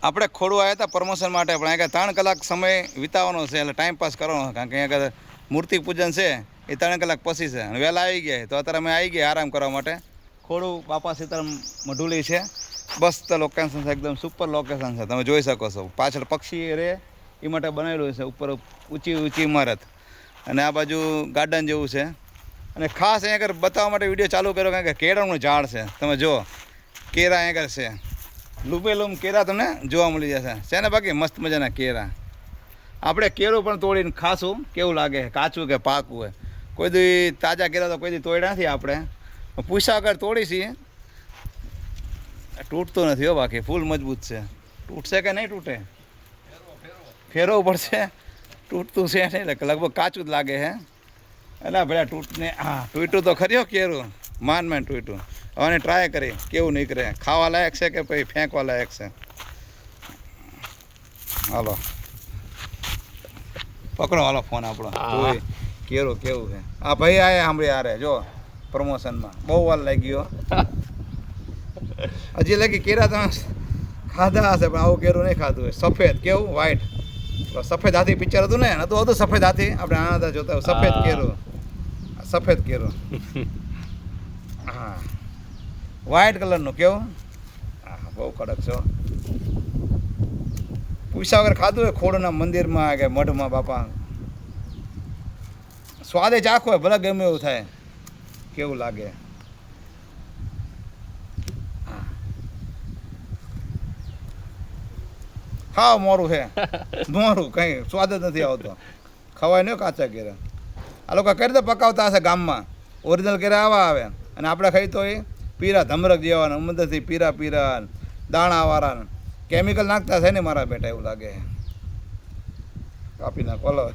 આપણે ખોડું આવ્યા હતા પ્રમોશન માટે, પણ અહીંયા 3 કલાક સમય વિતાવવાનો છે, એટલે ટાઈમ પાસ કરવાનો, કારણ કે અહીંયા મૂર્તિ પૂજન છે એ 3 કલાક પછી છે, અને વહેલા આવી ગયા તો અત્યારે અમે આવી ગયા આરામ કરવા માટે. ખોડું બાપા સીતારામ મઢુલી છે, મસ્ત લોકેશન છે, એકદમ સુપર લોકેશન છે, તમે જોઈ શકો છો. પાછળ પક્ષી રહે એ માટે બનાવેલું છે, ઉપર ઊંચી ઊંચી ઇમારત, અને આ બાજુ ગાર્ડન જેવું છે. અને ખાસ અહીંયા આગળ બતાવવા માટે વિડીયો ચાલુ કર્યો, કારણ કે કેળાનું ઝાડ છે, તમે જુઓ કેળા અહીંયા આગળ છે, લૂબેલૂમ કેળા તમને જોવા મળી જશે. છે ને બાકી મસ્ત મજાના કેળા. આપણે કેળું પણ તોડીને ખાશું, કેવું લાગે, કાચું કે પાકું હોય. કોઈ દી તાજા કેળા તો કોઈ દી તોડ્યા નથી આપણે, પૂછા વગર તોડી છીએ. તૂટતો નથી હો, બાકી ફૂલ મજબૂત છે. તૂટશે કે નહીં તૂટે, ફેરવવું પડશે. તૂટતું છે નહીં, એટલે લગભગ કાચું જ લાગે છે. એટલે ભલે તૂટને, હા તૂટ્યું તો ખરી હો કેળું, માંડ તૂટ્યું. હવે ટ્રાય કરી કેવું નીકળે, ખાવા લાયક છે કે પછી ફેંકવા લાયક છે. હાલો પકડો, હાલો ફોન આપણો, કેવું કેવું છે. આ ભાઈ આયા સાંભળી આરે જો પ્રમોશનમાં, બહુ વાર લાગી ગયો. હજી લાગી કેરા તમે ખાધા હશે, પણ આવું કેરું નહીં ખાધું હોય. સફેદ કેવું, વ્હાઈટ. સફેદ હાથી પિક્ચર હતું ને, હતું સફેદ હાથી, આપણે આના જોતા સફેદ કેરું, સફેદ કેરું. હા વ્હાઈટ કલરનું કેવું, હા બહુ કડક છો. પૂછા વગર ખાધું હોય ખોડના મંદિરમાં કે મઢમાં બાપા, સ્વાદે ચાખો હોય, ભલે ગમે એવું થાય. કેવું લાગે, ખાવ મોરું છે, મોરું કંઈ સ્વાદ જ નથી આવતો, ખવાય નહીં કાચા કેરા. આ લોકો કઈ રીતે પકાવતા હશે ગામમાં, ઓરિજિનલ કેરા આવા આવે, અને આપણે ખાઈ તો એ પીરા ધમરક જેવાના, અંદરથી પીરા પીરા દાણાવાળા, કેમિકલ નાખતા છે ને મારા બેટા, એવું લાગે. કાપી નાખો, હલો.